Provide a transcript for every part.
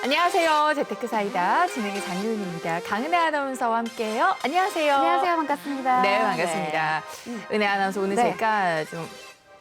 안녕하세요. 재테크 사이다 진행의 장유은입니다. 강은혜 아나운서와 함께해요. 안녕하세요. 안녕하세요. 반갑습니다. 네, 반갑습니다. 은혜 아나운서 오늘 네. 제가 좀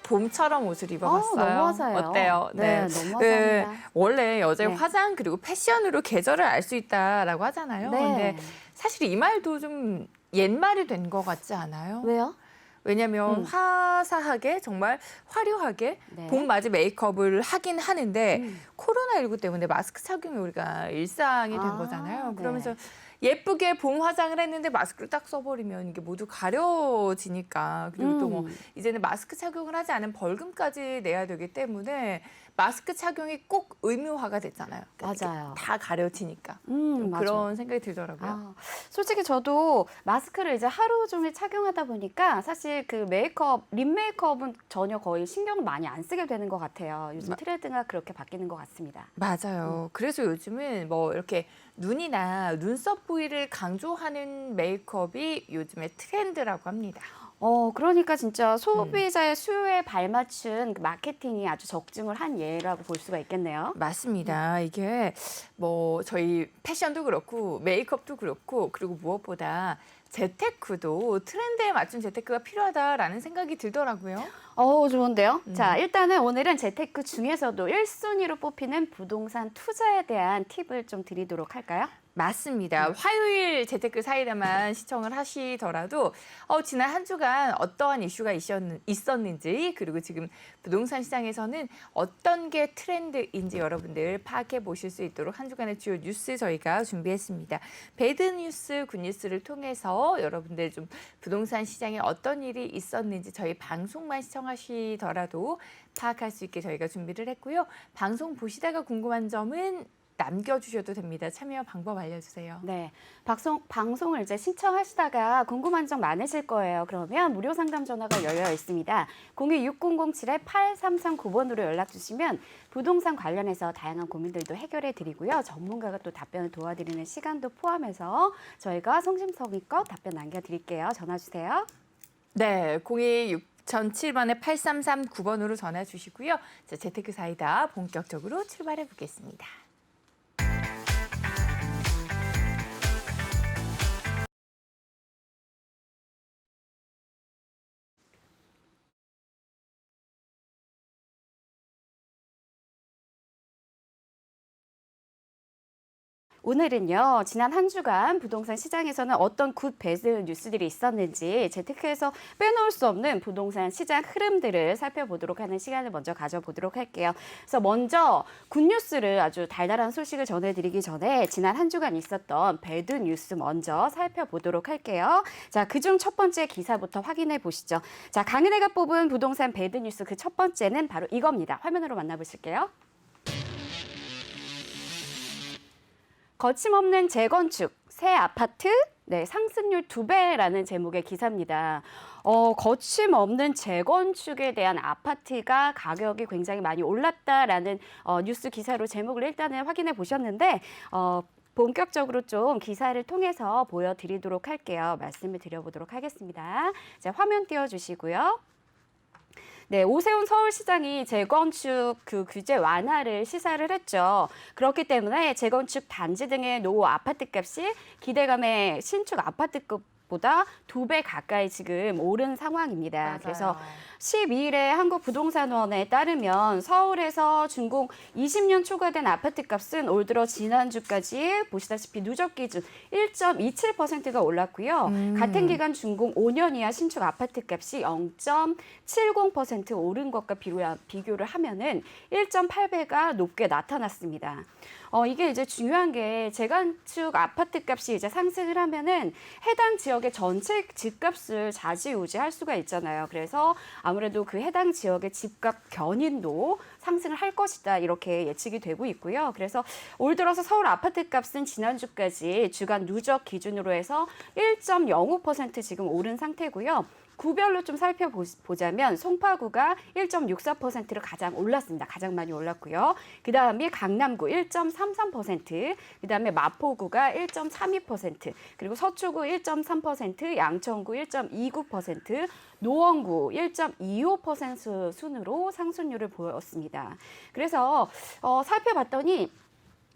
봄처럼 옷을 입어봤어요. 너무 화사해요. 어때요? 네, 너무 화사합니다. 원래 여자의 네. 화장 그리고 패션으로 계절을 알 수 있다라고 하잖아요. 네. 근데 사실 이 말도 좀 옛말이 된 것 같지 않아요? 왜요? 왜냐면 화사하게 정말 화려하게 네. 봄맞이 메이크업을 하긴 하는데 코로나19 때문에 마스크 착용이 우리가 일상이 된 거잖아요. 네. 그러면서 예쁘게 봄 화장을 했는데 마스크를 딱 써버리면 이게 모두 가려지니까 그리고 또 뭐 이제는 마스크 착용을 하지 않은 벌금까지 내야 되기 때문에 마스크 착용이 꼭 의무화가 됐잖아요. 그러니까 맞아요. 다 가려지니까 좀 맞아요. 그런 생각이 들더라고요. 솔직히 저도 마스크를 이제 하루 종일 착용하다 보니까 사실 그 메이크업, 립 메이크업은 전혀 거의 신경을 많이 안 쓰게 되는 것 같아요. 요즘 트렌드가 그렇게 바뀌는 것 같습니다. 맞아요. 그래서 요즘은 뭐 이렇게 눈이나 눈썹 부위를 강조하는 메이크업이 요즘의 트렌드라고 합니다. 그러니까 진짜 소비자의 수요에 발맞춘 그 마케팅이 아주 적중을 한 예라고 볼 수가 있겠네요. 맞습니다. 이게 뭐 저희 패션도 그렇고 메이크업도 그렇고 그리고 무엇보다 재테크도 트렌드에 맞춘 재테크가 필요하다라는 생각이 들더라고요. 좋은데요. 자, 일단은 오늘은 재테크 중에서도 1순위로 뽑히는 부동산 투자에 대한 팁을 좀 드리도록 할까요? 맞습니다. 화요일 재테크 사이다만 시청을 하시더라도 지난 한 주간 어떠한 이슈가 있었는지 그리고 지금 부동산 시장에서는 어떤 게 트렌드인지 여러분들 파악해 보실 수 있도록 한 주간의 주요 뉴스 저희가 준비했습니다. 배드 뉴스, 굿 뉴스를 통해서 여러분들 좀 부동산 시장에 어떤 일이 있었는지 저희 방송만 시청하시더라도 파악할 수 있게 저희가 준비를 했고요. 방송 보시다가 궁금한 점은 남겨주셔도 됩니다. 참여 방법 알려주세요. 네, 방송을 이제 신청하시다가 궁금한 점 많으실 거예요. 그러면 무료 상담 전화가 열려 있습니다. 02-6007-8339번으로 연락 주시면 부동산 관련해서 다양한 고민들도 해결해 드리고요. 전문가가 또 답변을 도와드리는 시간도 포함해서 저희가 성심성의껏 답변 남겨드릴게요. 전화 주세요. 네, 02-6007번에 8339번으로 전화 주시고요. 자, 재테크 사이다 본격적으로 출발해 보겠습니다. 오늘은요, 지난 한 주간 부동산 시장에서는 어떤 굿, 배드 뉴스들이 있었는지 재테크에서 빼놓을 수 없는 부동산 시장 흐름들을 살펴보도록 하는 시간을 먼저 가져보도록 할게요. 그래서 먼저 굿 뉴스를 아주 달달한 소식을 전해드리기 전에 지난 한 주간 있었던 배드 뉴스 먼저 살펴보도록 할게요. 자, 그중 첫 번째 기사부터 확인해 보시죠. 자, 강은혜가 뽑은 부동산 배드 뉴스 그 첫 번째는 바로 이겁니다. 화면으로 만나보실게요. 거침없는 재건축, 새 아파트, 네, 상승률 2배라는 제목의 기사입니다. 거침없는 재건축에 대한 아파트가 가격이 굉장히 많이 올랐다라는 뉴스 기사로 제목을 일단은 확인해 보셨는데 본격적으로 좀 기사를 통해서 보여드리도록 할게요. 말씀을 드려보도록 하겠습니다. 자, 화면 띄워주시고요. 네, 오세훈 서울시장이 재건축 그 규제 완화를 시사를 했죠. 그렇기 때문에 재건축 단지 등의 노후 아파트 값이 기대감의 신축 아파트급보다 2배 가까이 지금 오른 상황입니다. 맞아요. 그래서 12일에 한국부동산원에 따르면 서울에서 준공 20년 초과된 아파트 값은 올 들어 지난주까지 보시다시피 누적 기준 1.27%가 올랐고요. 같은 기간 준공 5년 이하 신축 아파트 값이 0.70% 오른 것과 비교를 하면은 1.8배가 높게 나타났습니다. 이게 이제 중요한 게 재건축 아파트 값이 이제 상승을 하면은 해당 지역의 전체 집값을 좌지우지할 수가 있잖아요. 그래서 아무래도 그 해당 지역의 집값 견인도 상승을 할 것이다 이렇게 예측이 되고 있고요. 그래서 올 들어서 서울 아파트 값은 지난주까지 주간 누적 기준으로 해서 1.05% 지금 오른 상태고요. 구별로 좀 살펴보자면 송파구가 1.64%로 가장 올랐습니다. 가장 많이 올랐고요. 그다음에 강남구 1.33%, 그다음에 마포구가 1.32%, 그리고 서초구 1.3%, 양천구 1.29%, 노원구 1.25% 순으로 상승률을 보였습니다. 그래서 살펴봤더니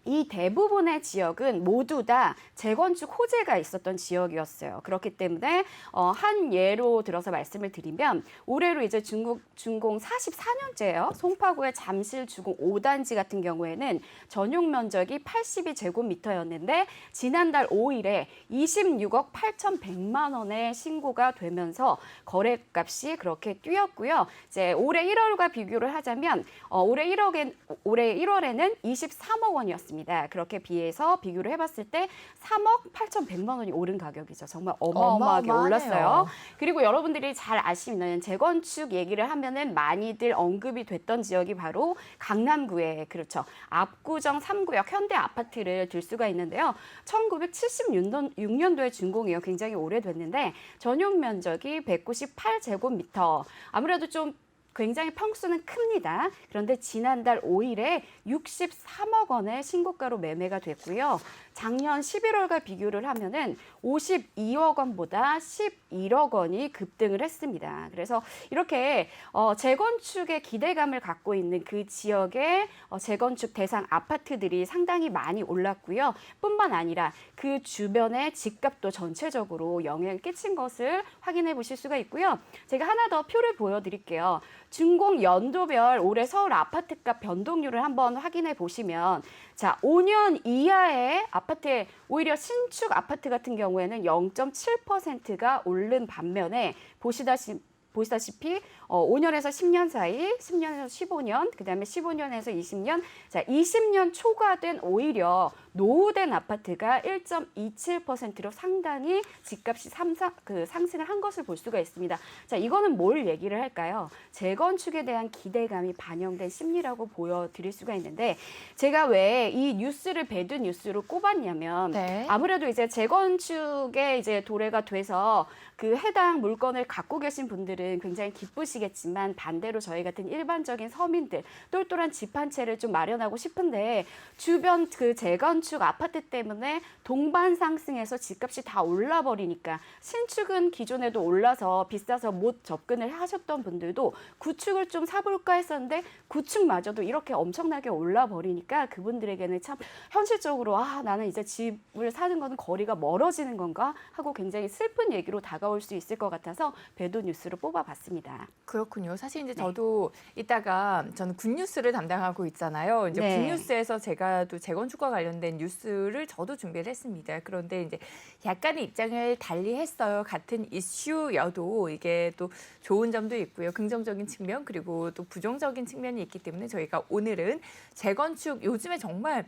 이 대부분의 지역은 모두 다 재건축 호재가 있었던 지역이었어요. 그렇기 때문에 한 예로 들어서 말씀을 드리면 올해로 이제 준공 44년째예요. 송파구의 잠실 주공 5단지 같은 경우에는 전용 면적이 82제곱미터였는데 지난달 5일에 26억 8,100만 원의 신고가 되면서 거래값이 그렇게 뛰었고요. 이제 올해 1월과 비교를 하자면 올해 1월에는 23억 원이었습니다. 그렇게 비교를 해봤을 때 3억 8,100만 원이 오른 가격이죠. 정말 어마어마하게 어마어마하네요. 올랐어요. 그리고 여러분들이 잘 아시는 재건축 얘기를 하면은 많이들 언급이 됐던 지역이 바로 강남구에 그렇죠. 압구정 3구역 현대 아파트를 들 수가 있는데요. 1976년도에 준공이에요. 굉장히 오래됐는데 전용 면적이 198제곱미터. 아무래도 좀 굉장히 평수는 큽니다. 그런데 지난달 5일에 63억 원의 신고가로 매매가 됐고요. 작년 11월과 비교를 하면은 52억 원보다 11억 원이 급등을 했습니다. 그래서 이렇게 재건축에 기대감을 갖고 있는 그 지역의 재건축 대상 아파트들이 상당히 많이 올랐고요. 뿐만 아니라 그 주변의 집값도 전체적으로 영향을 끼친 것을 확인해 보실 수가 있고요. 제가 하나 더 표를 보여드릴게요. 준공 연도별 올해 서울 아파트값 변동률을 한번 확인해 보시면 자, 5년 이하의 아파트에 오히려 신축 아파트 같은 경우에는 0.7%가 오른 반면에 보시다시피 5년에서 10년 사이, 10년에서 15년, 그다음에 15년에서 20년, 자 20년 초과된 오히려 노후된 아파트가 1.27%로 상당히 집값이 상승을 한 것을 볼 수가 있습니다. 자, 이거는 뭘 얘기를 할까요? 재건축에 대한 기대감이 반영된 심리라고 보여드릴 수가 있는데 제가 왜 이 뉴스를 배드 뉴스로 꼽았냐면 네. 아무래도 이제 재건축에 이제 도래가 돼서 그 해당 물건을 갖고 계신 분들은 굉장히 기쁘시겠지만 반대로 저희 같은 일반적인 서민들 똘똘한 집 한 채를 좀 마련하고 싶은데 주변 그 재건축 아파트 때문에 동반 상승해서 집값이 다 올라버리니까 신축은 기존에도 올라서 비싸서 못 접근을 하셨던 분들도 구축을 좀 사볼까 했었는데 구축마저도 이렇게 엄청나게 올라버리니까 그분들에게는 참 현실적으로 나는 이제 집을 사는 거는 거리가 멀어지는 건가 하고 굉장히 슬픈 얘기로 다가올 수 있을 것 같아서 배도 뉴스로 뽑아봤습니다. 그렇군요. 사실 이제 네. 저도 이따가 저는 굿뉴스를 담당하고 있잖아요. 이제 네. 굿뉴스에서 제가 또 재건축과 관련된 뉴스를 저도 준비를 했습니다. 그런데 이제 약간의 입장을 달리했어요. 같은 이슈여도 이게 또 좋은 점도 있고요. 긍정적인 측면 그리고 또 부정적인 측면이 있기 때문에 저희가 오늘은 재건축 요즘에 정말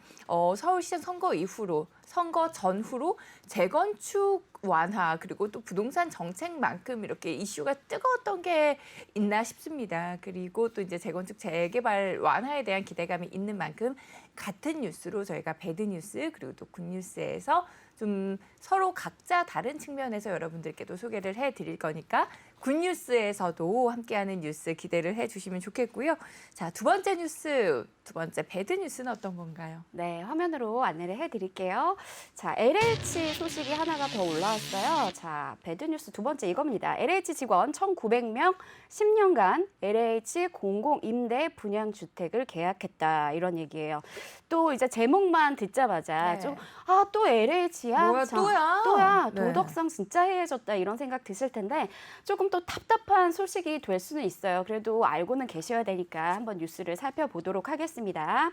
서울시장 선거 전후로 재건축 완화 그리고 또 부동산 정책만큼 이렇게 이슈가 뜨거웠던 게 있나 싶습니다. 그리고 또 이제 재건축 재개발 완화에 대한 기대감이 있는 만큼 같은 뉴스로 저희가 배드 뉴스 그리고 또 굿뉴스에서 좀 서로 각자 다른 측면에서 여러분들께도 소개를 해드릴 거니까 굿뉴스에서도 함께하는 뉴스 기대를 해주시면 좋겠고요. 자, 두 번째 배드 뉴스는 어떤 건가요? 네, 화면으로 안내를 해드릴게요. 자, LH 소식이 하나가 더 올라왔어요. 자, 배드뉴스 두 번째 이겁니다. LH 직원 1,900명 10년간 LH 공공임대 분양주택을 계약했다. 이런 얘기예요. 또 이제 제목만 듣자마자 네. 또 LH야? 뭐야, 또야? 네. 도덕성 진짜 해해졌다. 이런 생각 드실 텐데 조금 또 답답한 소식이 될 수는 있어요. 그래도 알고는 계셔야 되니까 한번 뉴스를 살펴보도록 하겠습니다.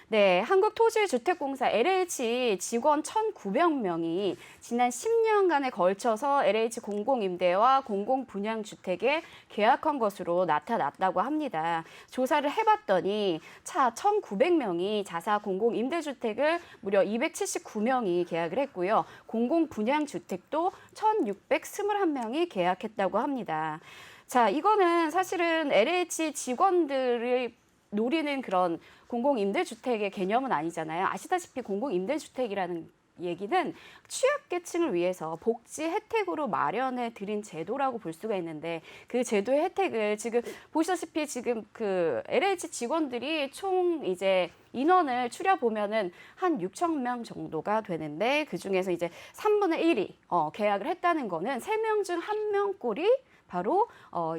네, 한국토지주택공사 LH 직원 1,900명이 지난 10년간에 걸쳐서 LH 공공임대와 공공분양주택에 계약한 것으로 나타났다고 합니다. 조사를 해봤더니 1,900명이 자사 공공임대주택을 무려 279명이 계약을 했고요. 공공분양주택도 1,621명이 계약했다고 합니다. 자, 이거는 사실은 LH 직원들이 노리는 그런 공공임대주택의 개념은 아니잖아요. 아시다시피 공공임대주택이라는 얘기는 취약계층을 위해서 복지 혜택으로 마련해 드린 제도라고 볼 수가 있는데 그 제도의 혜택을 지금 보시다시피 지금 그 LH 직원들이 총 이제 인원을 추려 보면은 한 6천 명 정도가 되는데 그 중에서 이제 3분의 1이 계약을 했다는 거는 3명 중 1명꼴이 바로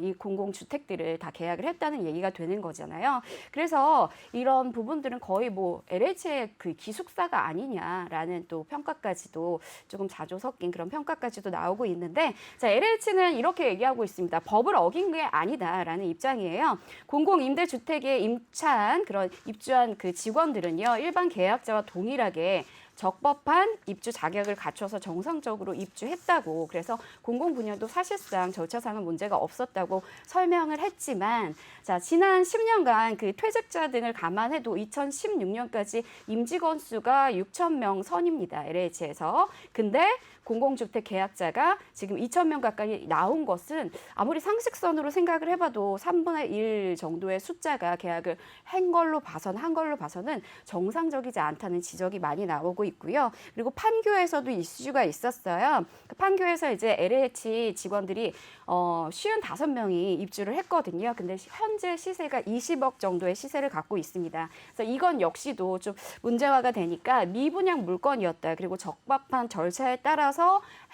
이 공공주택들을 다 계약을 했다는 얘기가 되는 거잖아요. 그래서 이런 부분들은 거의 뭐 LH의 그 기숙사가 아니냐라는 또 평가까지도 조금 자조 섞인 그런 평가까지도 나오고 있는데 자, LH는 이렇게 얘기하고 있습니다. 법을 어긴 게 아니다라는 입장이에요. 공공임대주택에 임차한 그런 입주한 그 직원들은요. 일반 계약자와 동일하게 적법한 입주 자격을 갖춰서 정상적으로 입주했다고 그래서 공공분야도 사실상 절차상은 문제가 없었다고 설명을 했지만 자 지난 10년간 그 퇴직자 등을 감안해도 2016년까지 임직원 수가 6천 명 선입니다. LH에서. 근데 공공주택 계약자가 지금 2천 명 가까이 나온 것은 아무리 상식선으로 생각을 해봐도 3분의 1 정도의 숫자가 계약을 한 걸로 봐서는 정상적이지 않다는 지적이 많이 나오고 있고요. 그리고 판교에서도 이슈가 있었어요. 판교에서 이제 LH 직원들이 55명이 입주를 했거든요. 근데 현재 시세가 20억 정도의 시세를 갖고 있습니다. 그래서 이건 역시도 좀 문제화가 되니까 미분양 물건이었다. 그리고 적법한 절차에 따라서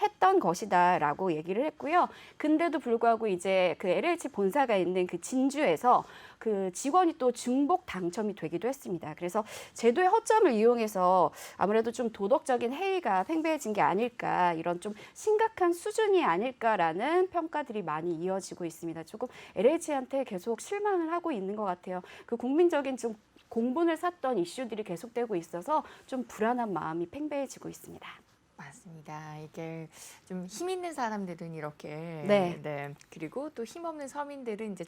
했던 것이다라고 얘기를 했고요. 근데도 불구하고 이제 그 LH 본사가 있는 그 진주에서 그 직원이 또 중복 당첨이 되기도 했습니다. 그래서 제도의 허점을 이용해서 아무래도 좀 도덕적인 해이가 팽배해진 게 아닐까 이런 좀 심각한 수준이 아닐까라는 평가들이 많이 이어지고 있습니다. 조금 LH한테 계속 실망을 하고 있는 것 같아요. 그 국민적인 좀 공분을 샀던 이슈들이 계속되고 있어서 좀 불안한 마음이 팽배해지고 있습니다. 맞습니다. 이게 좀 힘 있는 사람들은 이렇게 네. 그리고 또 힘없는 서민들은 이제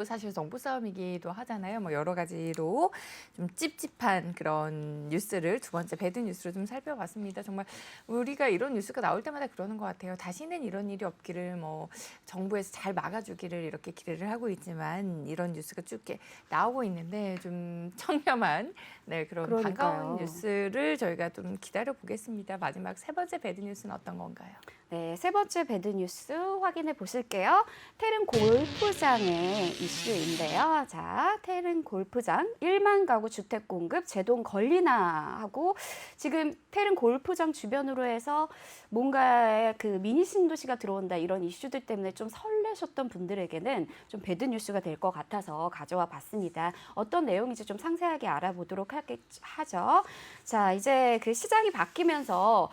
사실 정보 싸움이기도 하잖아요. 뭐 여러 가지로 좀 찝찝한 그런 뉴스를 두 번째 배드 뉴스로 좀 살펴봤습니다. 정말 우리가 이런 뉴스가 나올 때마다 그러는 것 같아요. 다시는 이런 일이 없기를 뭐 정부에서 잘 막아주기를 이렇게 기대를 하고 있지만 이런 뉴스가 쭉 나오고 있는데 좀 청렴한 그런 그러니까요. 반가운 뉴스를 저희가 좀 기다려 보겠습니다. 마지막 세 번째 배드 뉴스는 어떤 건가요? 네, 세 번째 배드 뉴스 확인해 보실게요. 태릉 골프장의 이슈인데요. 자, 태릉 골프장 1만 가구 주택 공급 제동 걸리나 하고 지금 태릉 골프장 주변으로 해서 뭔가 그 미니 신도시가 들어온다 이런 이슈들 때문에 좀 설레셨던 분들에게는 좀 배드 뉴스가 될 것 같아서 가져와 봤습니다. 어떤 내용인지 좀 상세하게 알아보도록 하죠. 자, 이제 그 시장이 바뀌면서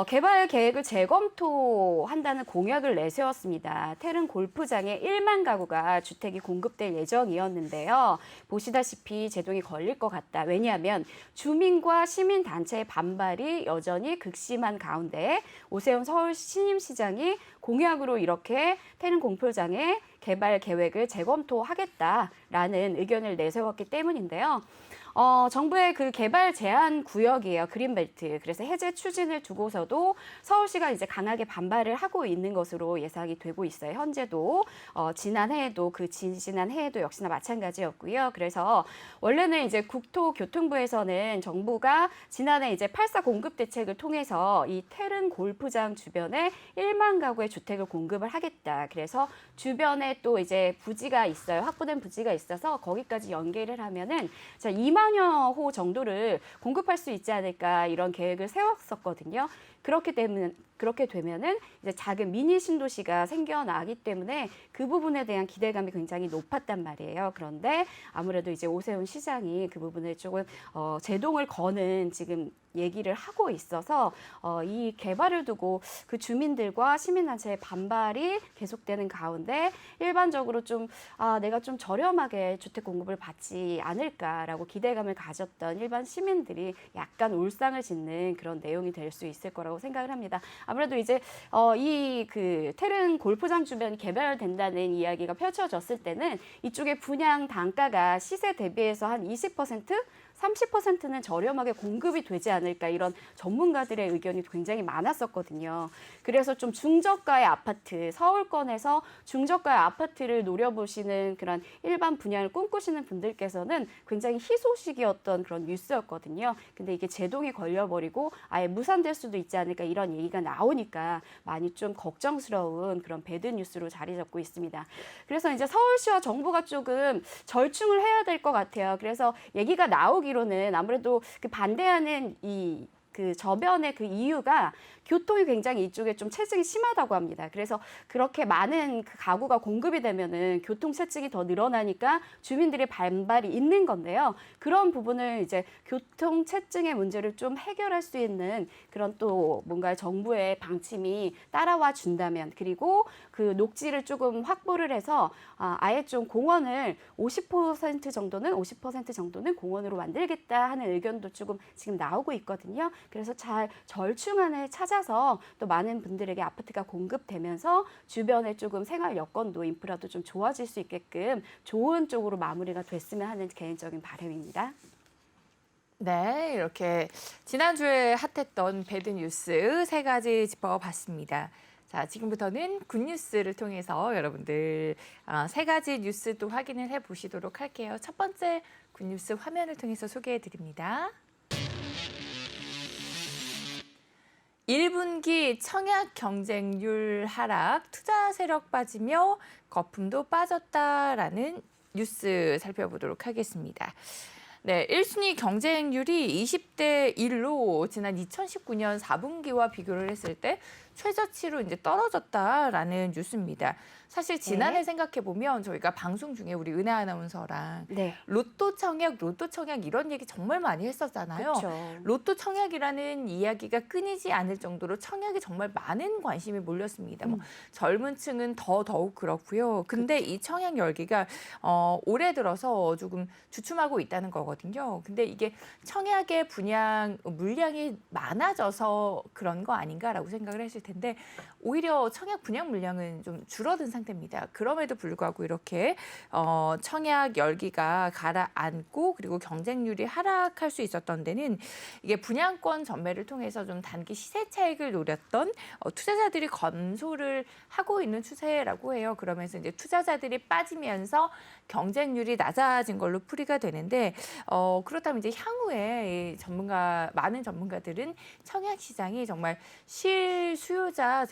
개발 계획을 재검토한다는 공약을 내세웠습니다. 태릉 골프장에 1만 가구가 주택이 공급될 예정이었는데요. 보시다시피 제동이 걸릴 것 같다. 왜냐하면 주민과 시민단체의 반발이 여전히 극심한 가운데 오세훈 서울 신임시장이 공약으로 이렇게 태릉 골프장의 개발 계획을 재검토하겠다라는 의견을 내세웠기 때문인데요. 정부의 그 개발 제한 구역이에요. 그린벨트. 그래서 해제 추진을 두고서도 서울시가 이제 강하게 반발을 하고 있는 것으로 예상이 되고 있어요. 현재도 지난해에도 그 지난해에도 역시나 마찬가지였고요. 그래서 원래는 이제 국토교통부에서는 정부가 지난해 이제 8.4 공급 대책을 통해서 이 태릉 골프장 주변에 1만 가구의 주택을 공급을 하겠다. 그래서 주변에 또 이제 부지가 있어요. 확보된 부지가 있어서 거기까지 연계를 하면은 자 2만여 호 정도를 공급할 수 있지 않을까 이런 계획을 세웠었거든요. 그렇게 되면은 이제 작은 미니 신도시가 생겨나기 때문에 그 부분에 대한 기대감이 굉장히 높았단 말이에요. 그런데 아무래도 이제 오세훈 시장이 그 부분을 조금 제동을 거는 지금 얘기를 하고 있어서 이 개발을 두고 그 주민들과 시민단체의 반발이 계속되는 가운데 일반적으로 좀 내가 좀 저렴하게 주택 공급을 받지 않을까라고 기대감을 가졌던 일반 시민들이 약간 울상을 짓는 그런 내용이 될 수 있을 거라고 생각을 합니다. 아무래도 이제 이 그 테른 골프장 주변 개발된다는 이야기가 펼쳐졌을 때는 이쪽에 분양 단가가 시세 대비해서 한 20%? 30%는 저렴하게 공급이 되지 않을까 이런 전문가들의 의견이 굉장히 많았었거든요. 그래서 좀 중저가의 아파트, 서울권에서 중저가의 아파트를 노려보시는 그런 일반 분양을 꿈꾸시는 분들께서는 굉장히 희소식이었던 그런 뉴스였거든요. 근데 이게 제동이 걸려버리고 아예 무산될 수도 있지 않을까 이런 얘기가 나오니까 많이 좀 걱정스러운 그런 배드 뉴스로 자리 잡고 있습니다. 그래서 이제 서울시와 정부가 조금 절충을 해야 될 것 같아요. 그래서 얘기가 나오기로는 아무래도 그 반대하는 그 저변의 그 이유가 교통이 굉장히 이쪽에 좀 체증이 심하다고 합니다. 그래서 그렇게 많은 그 가구가 공급이 되면은 교통 체증이 더 늘어나니까 주민들의 반발이 있는 건데요. 그런 부분을 이제 교통 체증의 문제를 좀 해결할 수 있는 그런 또 뭔가 정부의 방침이 따라와 준다면 그리고 그 녹지를 조금 확보를 해서 아예 좀 공원을 50% 정도는 공원으로 만들겠다 하는 의견도 조금 지금 나오고 있거든요. 그래서 잘 절충안을 찾아서 또 많은 분들에게 아파트가 공급되면서 주변에 조금 생활 여건도 인프라도 좀 좋아질 수 있게끔 좋은 쪽으로 마무리가 됐으면 하는 개인적인 바람입니다. 네, 이렇게 지난주에 핫했던 배드 뉴스 3가지 짚어봤습니다. 자, 지금부터는 굿뉴스를 통해서 여러분들 3가지 뉴스도 확인을 해보시도록 할게요. 첫 번째 굿뉴스 화면을 통해서 소개해드립니다. 1분기 청약 경쟁률 하락, 투자 세력 빠지며 거품도 빠졌다라는 뉴스 살펴보도록 하겠습니다. 네, 1순위 경쟁률이 20대 1로 지난 2019년 4분기와 비교를 했을 때 최저치로 이제 떨어졌다라는 뉴스입니다. 사실 지난해 생각해 보면 저희가 방송 중에 우리 은하 아나운서랑 로또 청약 이런 얘기 정말 많이 했었잖아요. 그쵸. 로또 청약이라는 이야기가 끊이지 않을 정도로 청약에 정말 많은 관심이 몰렸습니다. 뭐 젊은 층은 더욱 그렇고요. 근데 이 청약 열기가 올해 들어서 조금 주춤하고 있다는 거거든요. 근데 이게 청약의 물량이 많아져서 그런 거 아닌가라고 생각을 했을 텐데 오히려 청약 분양 물량은 좀 줄어든 상태입니다. 그럼에도 불구하고 이렇게 청약 열기가 가라앉고 그리고 경쟁률이 하락할 수 있었던 데는 이게 분양권 전매를 통해서 좀 단기 시세 차익을 노렸던 투자자들이 검소를 하고 있는 추세라고 해요. 그러면서 이제 투자자들이 빠지면서 경쟁률이 낮아진 걸로 풀이가 되는데 그렇다면 이제 향후에 많은 전문가들은 청약 시장이 정말 실수요자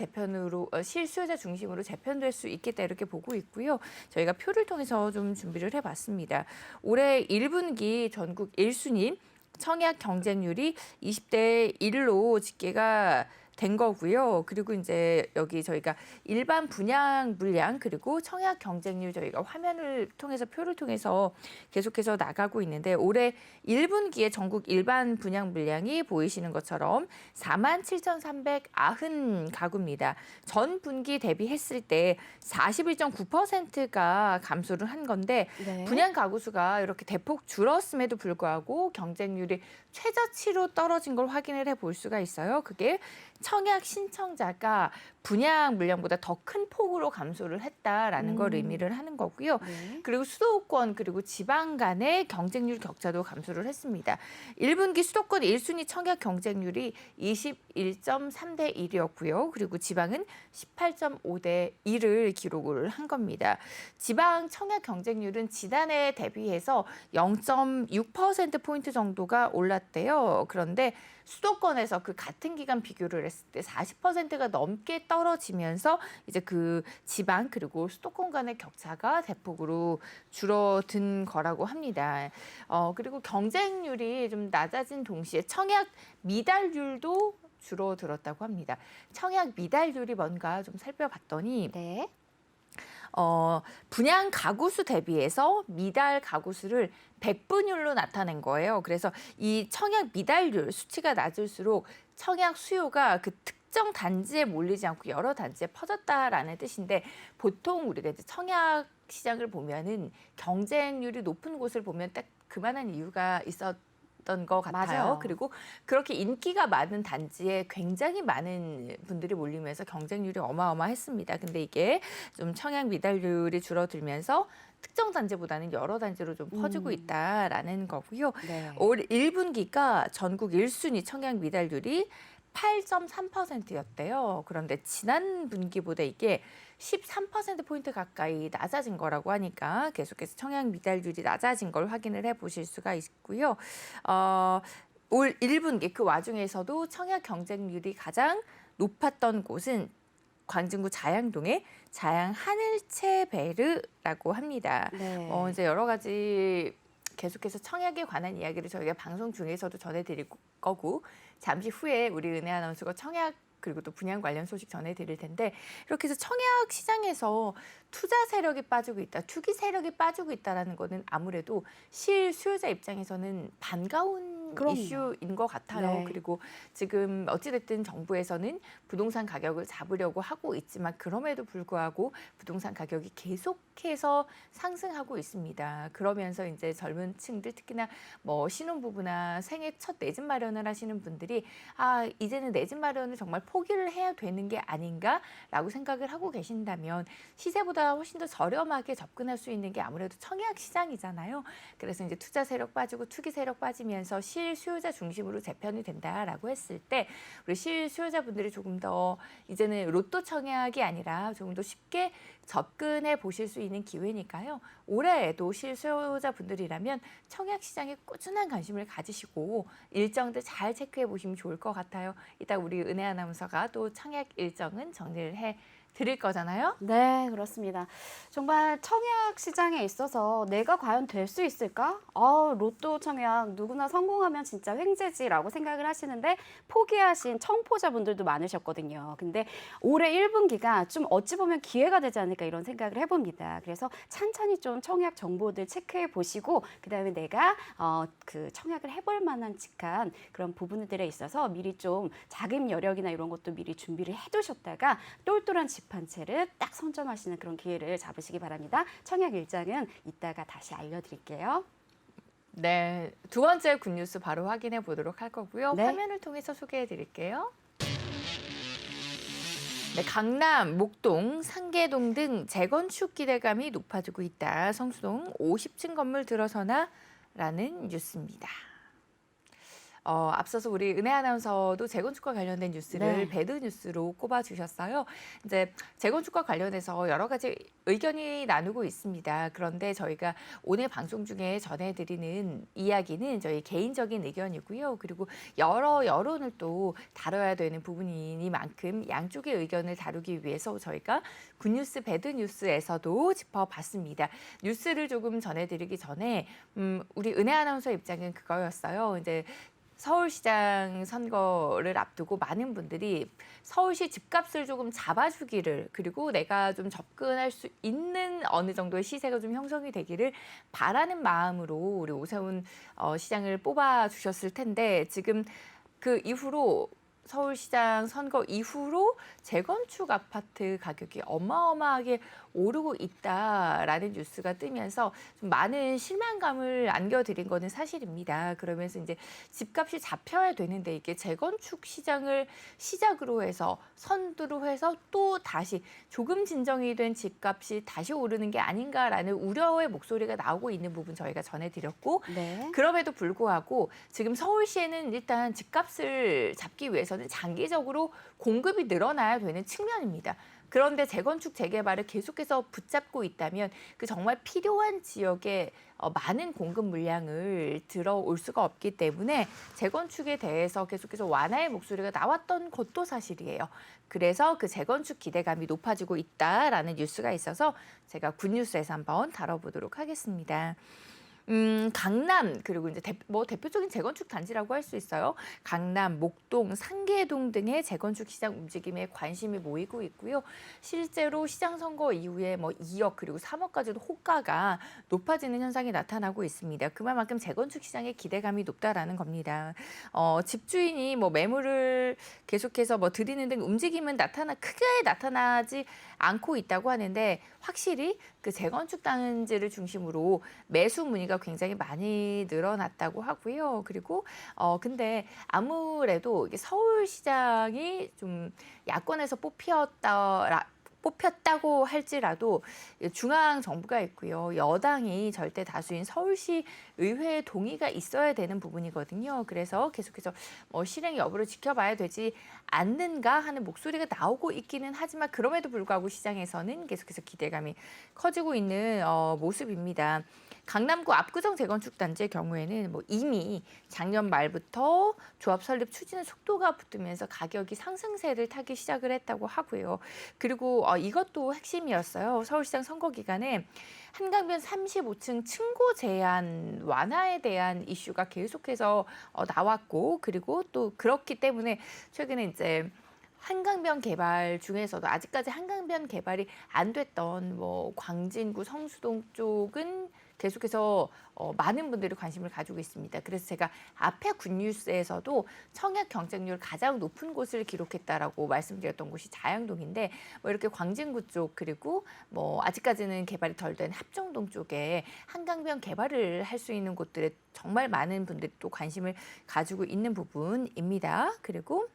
중심으로 재편될 수 있겠다 이렇게 보고 있고요. 저희가 표를 통해서 좀 준비를 해봤습니다. 올해 1분기 전국 1순위 청약 경쟁률이 20대 1로 집계가 된 거고요. 그리고 이제 여기 저희가 일반 분양 물량 그리고 청약 경쟁률 저희가 화면을 통해서 표를 통해서 계속해서 나가고 있는데 올해 1분기에 전국 일반 분양 물량이 보이시는 것처럼 47,390 가구입니다. 전 분기 대비했을 때 41.9%가 감소를 한 건데 분양 가구 수가 이렇게 대폭 줄었음에도 불구하고 경쟁률이 최저치로 떨어진 걸 확인을 해볼 수가 있어요. 그게 청약 신청자가 분양 물량보다 더 큰 폭으로 감소를 했다라는 걸 의미를 하는 거고요. 그리고 수도권 그리고 지방 간의 경쟁률 격차도 감소를 했습니다. 1분기 수도권 1순위 청약 경쟁률이 21.3대 1이었고요. 그리고 지방은 18.5대 1을 기록을 한 겁니다. 지방 청약 경쟁률은 지난해 대비해서 0.6%포인트 정도가 올랐대요. 그런데 수도권에서 그 같은 기간 비교를 했을 때 40%가 넘게 떨어지면서 이제 그 지방 그리고 수도권 간의 격차가 대폭으로 줄어든 거라고 합니다. 그리고 경쟁률이 좀 낮아진 동시에 청약 미달률도 줄어들었다고 합니다. 청약 미달률이 뭔가 좀 살펴봤더니 분양 가구 수 대비해서 미달 가구 수를 100분율로 나타낸 거예요. 그래서 이 청약 미달률 수치가 낮을수록 청약 수요가 그 특정 단지에 몰리지 않고 여러 단지에 퍼졌다라는 뜻인데 보통 우리가 이제 청약 시장을 보면은 경쟁률이 높은 곳을 보면 딱 그만한 이유가 것 같아요. 맞아요. 그리고 그렇게 인기가 많은 단지에 굉장히 많은 분들이 몰리면서 경쟁률이 어마어마했습니다. 근데 이게 좀 청약 미달률이 줄어들면서 특정 단지보다는 여러 단지로 좀 퍼지고 있다라는 거고요. 네. 올 1분기가 전국 1순위 청약 미달률이 8.3%였대요. 그런데 지난 분기보다 이게 13%포인트 가까이 낮아진 거라고 하니까 계속해서 청약 미달률이 낮아진 걸 확인을 해 보실 수가 있고요. 올 1분기 그 와중에서도 청약 경쟁률이 가장 높았던 곳은 광진구 자양동의 자양 하늘채베르라고 합니다. 네. 이제 여러 가지 계속해서 청약에 관한 이야기를 저희가 방송 중에서도 전해드릴 거고 잠시 후에 우리 은혜 아나운서가 청약 그리고 또 분양 관련 소식 전해드릴 텐데 이렇게 해서 청약 시장에서 투자 세력이 빠지고 있다, 투기 세력이 빠지고 있다라는 거는 아무래도 실수요자 입장에서는 반가운 그럼요. 이슈인 것 같아요. 네. 그리고 지금 어찌됐든 정부에서는 부동산 가격을 잡으려고 하고 있지만 그럼에도 불구하고 부동산 가격이 계속해서 상승하고 있습니다. 그러면서 이제 젊은 층들 특히나 뭐 신혼부부나 생애 첫 내 집 마련을 하시는 분들이 이제는 내 집 마련을 정말 포기를 해야 되는 게 아닌가라고 생각을 하고 계신다면 시세보다 훨씬 더 저렴하게 접근할 수 있는 게 아무래도 청약 시장이잖아요. 그래서 이제 투자 세력 빠지고 투기 세력 빠지면서 실수요자 중심으로 재편이 된다라고 했을 때 우리 실수요자분들이 조금 더 이제는 로또 청약이 아니라 조금 더 쉽게 접근해 보실 수 있는 기회니까요. 올해에도 실수요자분들이라면 청약 시장에 꾸준한 관심을 가지시고 일정들 잘 체크해 보시면 좋을 것 같아요. 이따 우리 은혜 아나운서가 또 청약 일정은 정리를 해 드릴 거잖아요. 네, 그렇습니다. 정말 청약 시장에 있어서 내가 과연 될 수 있을까? 로또 청약 누구나 성공하면 진짜 횡재지라고 생각을 하시는데 포기하신 청포자분들도 많으셨거든요. 근데 올해 1분기가 좀 어찌 보면 기회가 되지 않을까 이런 생각을 해봅니다. 그래서 찬찬히 좀 청약 정보들 체크해 보시고 그다음에 내가 그 청약을 해볼 만한 직한 그런 부분들에 있어서 미리 좀 자금 여력이나 이런 것도 미리 준비를 해두셨다가 똘똘한 집 한 채를 딱 선점하시는 그런 기회를 잡으시기 바랍니다. 청약 일정은 이따가 다시 알려드릴게요. 네, 두 번째 굿뉴스 바로 확인해 보도록 할 거고요. 네. 화면을 통해서 소개해 드릴게요. 네, 강남, 목동, 상계동 등 재건축 기대감이 높아지고 있다. 성수동 50층 건물 들어서나라는 뉴스입니다. 앞서서 우리 은혜 아나운서도 재건축과 관련된 뉴스를 네. 배드 뉴스로 꼽아주셨어요. 이제 재건축과 관련해서 여러 가지 의견이 나누고 있습니다. 그런데 저희가 오늘 방송 중에 전해드리는 이야기는 저희 개인적인 의견이고요. 그리고 여러 여론을 또 다뤄야 되는 부분이니만큼 양쪽의 의견을 다루기 위해서 저희가 굿뉴스, 배드뉴스에서도 짚어봤습니다. 뉴스를 조금 전해드리기 전에 우리 은혜 아나운서 입장은 그거였어요. 이제 서울시장 선거를 앞두고 많은 분들이 서울시 집값을 조금 잡아주기를 그리고 내가 좀 접근할 수 있는 어느 정도의 시세가 좀 형성이 되기를 바라는 마음으로 우리 오세훈 시장을 뽑아주셨을 텐데 지금 그 이후로 서울시장 선거 이후로 재건축 아파트 가격이 어마어마하게 오르고 있다라는 뉴스가 뜨면서 좀 많은 실망감을 안겨드린 거는 사실입니다. 그러면서 이제 집값이 잡혀야 되는데 이게 재건축 시장을 시작으로 해서 선두로 해서 또 다시 조금 진정이 된 집값이 다시 오르는 게 아닌가라는 우려의 목소리가 나오고 있는 부분 저희가 전해드렸고 네. 그럼에도 불구하고 지금 서울시에는 일단 집값을 잡기 위해서는 장기적으로 공급이 늘어나야 되는 측면입니다. 그런데 재건축, 재개발을 계속해서 붙잡고 있다면 그 정말 필요한 지역에 많은 공급 물량을 들어올 수가 없기 때문에 재건축에 대해서 계속해서 완화의 목소리가 나왔던 것도 사실이에요. 그래서 그 재건축 기대감이 높아지고 있다라는 뉴스가 있어서 제가 굿뉴스에서 한번 다뤄보도록 하겠습니다. 강남 그리고 이제 대표적인 재건축 단지라고 할 수 있어요. 강남, 목동, 상계동 등의 재건축 시장 움직임에 관심이 모이고 있고요. 실제로 시장 선거 이후에 2억 그리고 3억까지도 호가가 높아지는 현상이 나타나고 있습니다. 그만큼 재건축 시장의 기대감이 높다라는 겁니다. 집주인이 매물을 계속해서 드리는 등 움직임은 크게 나타나지 않고 있다고 하는데 확실히 그 재건축 단지를 중심으로 매수 문의가 굉장히 많이 늘어났다고 하고요. 그리고 근데 아무래도 이게 서울시장이 좀 야권에서 뽑혔다고 할지라도 중앙 정부가 있고요. 여당이 절대 다수인 서울시 의회 동의가 있어야 되는 부분이거든요. 그래서 계속해서 실행 여부를 지켜봐야 되지 않는가 하는 목소리가 나오고 있기는 하지만 그럼에도 불구하고 시장에서는 계속해서 기대감이 커지고 있는 모습입니다. 강남구 압구정 재건축 단지의 경우에는 이미 작년 말부터 조합 설립 추진 속도가 붙으면서 가격이 상승세를 타기 시작을 했다고 하고요. 그리고 이것도 핵심이었어요. 서울시장 선거 기간에 한강변 35층 층고 제한 완화에 대한 이슈가 계속해서 나왔고, 그리고 또 그렇기 때문에 최근에 이제 한강변 개발 중에서도 아직까지 한강변 개발이 안 됐던 광진구 성수동 쪽은 계속해서 많은 분들이 관심을 가지고 있습니다. 그래서 제가 앞에 굿뉴스에서도 청약 경쟁률 가장 높은 곳을 기록했다라고 말씀드렸던 곳이 자양동인데 이렇게 광진구 쪽 그리고 아직까지는 개발이 덜 된 합정동 쪽에 한강변 개발을 할 수 있는 곳들에 정말 많은 분들이 또 관심을 가지고 있는 부분입니다. 그리고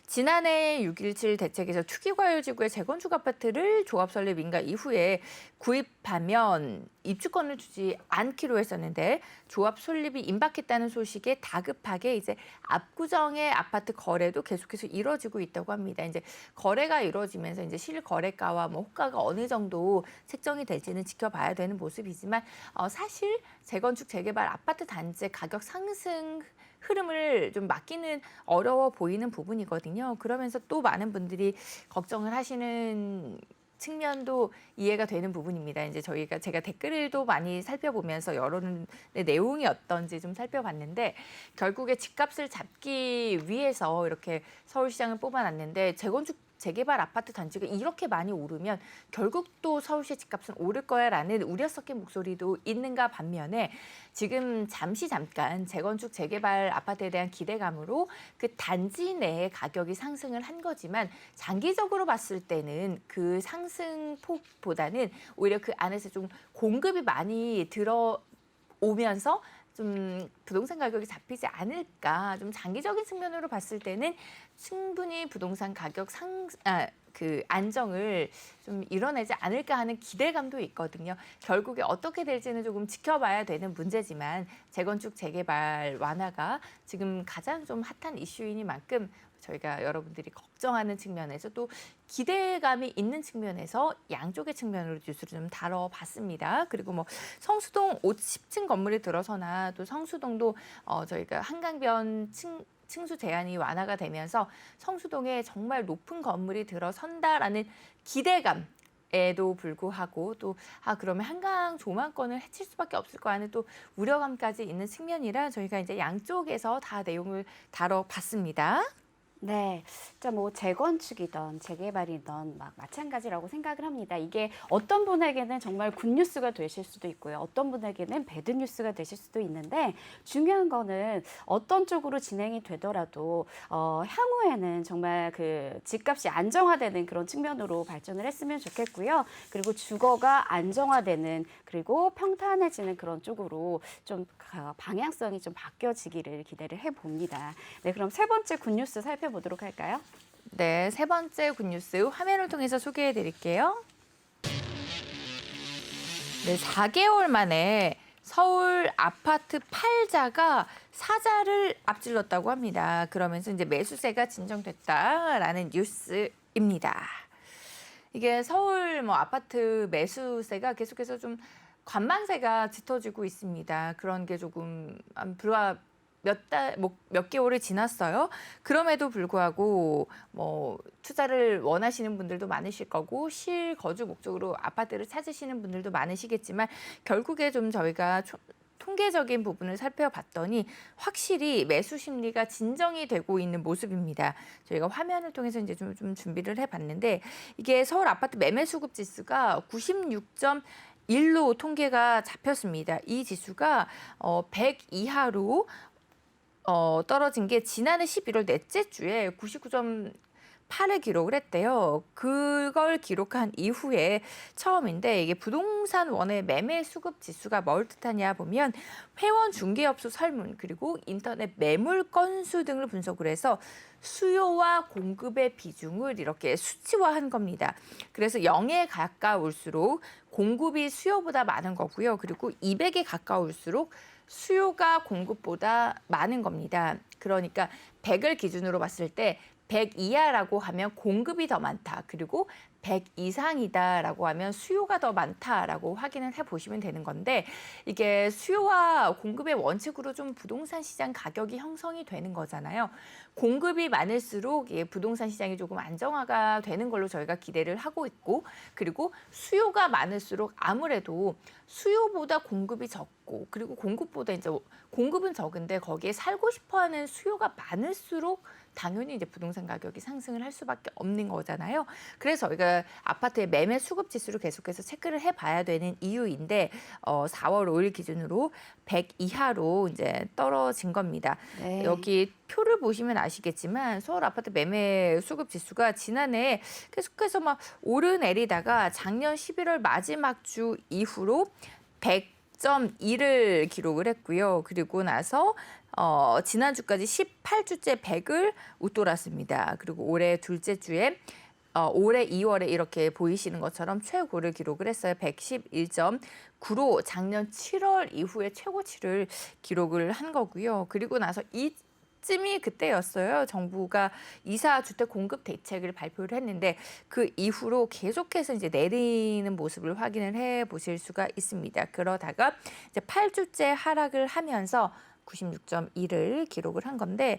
지난해 6.17 대책에서 투기과열지구의 재건축 아파트를 조합 설립 인가 이후에 구입하면 입주권을 주지 않기로 했었는데 조합 설립이 임박했다는 소식에 다급하게 이제 압구정의 아파트 거래도 계속해서 이루어지고 있다고 합니다. 이제 거래가 이루어지면서 이제 실거래가와 호가가 어느 정도 책정이 될지는 지켜봐야 되는 모습이지만 사실 재건축 재개발 아파트 단지의 가격 상승 흐름을 좀 막기는 어려워 보이는 부분이거든요. 그러면서 또 많은 분들이 걱정을 하시는 측면도 이해가 되는 부분입니다. 이제 제가 댓글도 많이 살펴보면서 여론의 내용이 어떤지 좀 살펴봤는데 결국에 집값을 잡기 위해서 이렇게 서울시장을 뽑아놨는데 재개발 아파트 단지가 이렇게 많이 오르면 결국 또 서울시 집값은 오를 거야라는 우려 섞인 목소리도 있는가 반면에 지금 잠깐 재건축 재개발 아파트에 대한 기대감으로 그 단지 내의 가격이 상승을 한 거지만 장기적으로 봤을 때는 그 상승폭보다는 오히려 그 안에서 좀 공급이 많이 들어오면서 좀 부동산 가격이 잡히지 않을까. 좀 장기적인 측면으로 봤을 때는 충분히 부동산 가격 안정을 좀 이뤄내지 않을까 하는 기대감도 있거든요. 결국에 어떻게 될지는 조금 지켜봐야 되는 문제지만 재건축 재개발 완화가 지금 가장 좀 핫한 이슈이니만큼 저희가 여러분들이 걱정하는 측면에서 또 기대감이 있는 측면에서 양쪽의 측면으로 뉴스를 좀 다뤄봤습니다. 그리고 성수동 50층 건물에 들어서나 또 성수동도 저희가 한강변 층수 제한이 완화가 되면서 성수동에 정말 높은 건물이 들어선다라는 기대감에도 불구하고 또 그러면 한강 조망권을 해칠 수밖에 없을 거 하는 또 우려감까지 있는 측면이라 저희가 이제 양쪽에서 다 내용을 다뤄봤습니다. 네, 진짜 재건축이든 재개발이든 마찬가지라고 생각을 합니다. 이게 어떤 분에게는 정말 굿뉴스가 되실 수도 있고요. 어떤 분에게는 배드뉴스가 되실 수도 있는데 중요한 거는 어떤 쪽으로 진행이 되더라도 향후에는 정말 그 집값이 안정화되는 그런 측면으로 발전을 했으면 좋겠고요. 그리고 주거가 안정화되는 그리고 평탄해지는 그런 쪽으로 좀 방향성이 좀 바뀌어지기를 기대를 해봅니다. 네, 그럼 세 번째 굿뉴스 살펴보도록 할까요? 네, 세 번째 굿뉴스 화면을 통해서 소개해 드릴게요. 네, 4개월 만에 서울 아파트 팔자가 사자를 앞질렀다고 합니다. 그러면서 이제 매수세가 진정됐다라는 뉴스입니다. 이게 서울 아파트 매수세가 계속해서 좀 관망세가 짙어지고 있습니다. 그런 게 조금 불과 몇 개월이 지났어요. 그럼에도 불구하고 투자를 원하시는 분들도 많으실 거고 실거주 목적으로 아파트를 찾으시는 분들도 많으시겠지만 결국에 좀 저희가 통계적인 부분을 살펴봤더니 확실히 매수 심리가 진정이 되고 있는 모습입니다. 저희가 화면을 통해서 이제 좀 준비를 해봤는데 이게 서울 아파트 매매 수급 지수가 96.1로 통계가 잡혔습니다. 이 지수가 100 이하로 떨어진 게 지난해 11월 넷째 주에 8을 기록을 했대요. 그걸 기록한 이후에 처음인데 이게 부동산 원의 매매 수급 지수가 뭘 뜻하냐 보면 회원 중개업소 설문 그리고 인터넷 매물 건수 등을 분석을 해서 수요와 공급의 비중을 이렇게 수치화한 겁니다. 그래서 0에 가까울수록 공급이 수요보다 많은 거고요. 그리고 200에 가까울수록 수요가 공급보다 많은 겁니다. 그러니까 100을 기준으로 봤을 때 100 이하라고 하면 공급이 더 많다. 그리고 100 이상이다라고 하면 수요가 더 많다라고 확인을 해보시면 되는 건데 이게 수요와 공급의 원칙으로 좀 부동산 시장 가격이 형성이 되는 거잖아요. 공급이 많을수록 부동산 시장이 조금 안정화가 되는 걸로 저희가 기대를 하고 있고 그리고 수요가 많을수록 아무래도 수요보다 공급이 적고 그리고 공급보다 이제 공급은 적은데 거기에 살고 싶어하는 수요가 많을수록 당연히 이제 부동산 가격이 상승을 할 수밖에 없는 거잖아요. 그래서 저희가 아파트의 매매 수급 지수를 계속해서 체크를 해봐야 되는 이유인데 4월 5일 기준으로 100 이하로 이제 떨어진 겁니다. 네. 여기 표를 보시면 아시겠지만 서울 아파트 매매 수급 지수가 지난해 계속해서 막 오르내리다가 작년 11월 마지막 주 이후로 100.1을 기록을 했고요. 그리고 나서 지난주까지 18주째 100을 웃돌았습니다. 그리고 올해 둘째 주에 올해 2월에 이렇게 보이시는 것처럼 최고를 기록을 했어요. 111.9로 작년 7월 이후에 최고치를 기록을 한 거고요. 그리고 나서 쯤이 그때였어요. 정부가 이사 주택 공급 대책을 발표를 했는데 그 이후로 계속해서 이제 내리는 모습을 확인을 해 보실 수가 있습니다. 그러다가 이제 8주째 하락을 하면서 96.1을 기록을 한 건데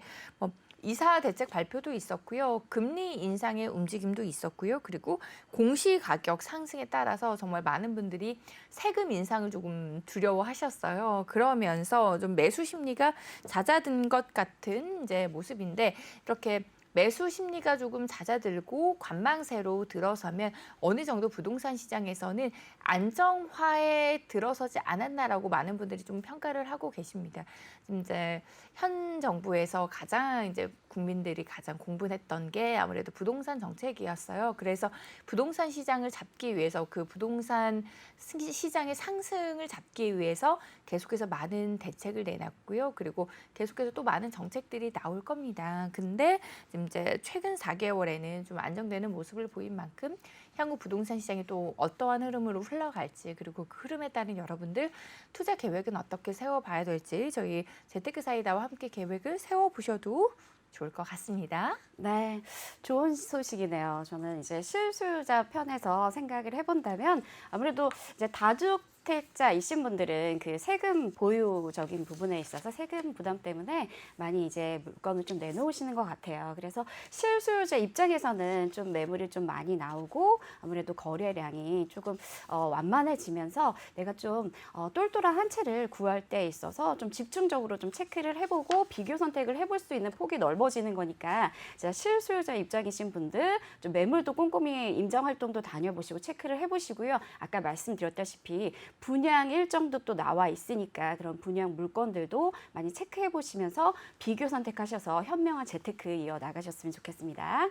이사 대책 발표도 있었고요. 금리 인상의 움직임도 있었고요. 그리고 공시가격 상승에 따라서 정말 많은 분들이 세금 인상을 조금 두려워하셨어요. 그러면서 좀 매수 심리가 잦아든 것 같은 이제 모습인데 이렇게 매수 심리가 조금 잦아들고 관망세로 들어서면 어느 정도 부동산 시장에서는 안정화에 들어서지 않았나라고 많은 분들이 좀 평가를 하고 계십니다. 이제 현 정부에서 가장 이제 국민들이 가장 공분했던 게 아무래도 부동산 정책이었어요. 그래서 부동산 시장을 잡기 위해서 그 부동산 시장의 상승을 잡기 위해서 계속해서 많은 대책을 내놨고요. 그리고 계속해서 또 많은 정책들이 나올 겁니다. 근데 이제 최근 4개월에는 좀 안정되는 모습을 보인 만큼 향후 부동산 시장이 또 어떠한 흐름으로 흘러갈지 그리고 그 흐름에 따른 여러분들 투자 계획은 어떻게 세워봐야 될지 저희 재테크사이다와 함께 계획을 세워보셔도 좋을 것 같습니다. 네, 좋은 소식이네요. 저는 이제 실수요자 편에서 생각을 해본다면 아무래도 이제 다주택자이신 분들은 그 세금 보유적인 부분에 있어서 세금 부담 때문에 많이 이제 물건을 좀 내놓으시는 것 같아요. 그래서 실수요자 입장에서는 좀 매물이 좀 많이 나오고 아무래도 거래량이 조금 완만해지면서 내가 좀 똘똘한 한 채를 구할 때 있어서 좀 집중적으로 좀 체크를 해보고 비교 선택을 해볼 수 있는 폭이 넓어지는 거니까 실수요자 입장이신 분들 좀 매물도 꼼꼼히 임장 활동도 다녀보시고 체크를 해보시고요. 아까 말씀드렸다시피 분양 일정도 또 나와 있으니까 그런 분양 물건들도 많이 체크해 보시면서 비교 선택하셔서 현명한 재테크 이어 나가셨으면 좋겠습니다.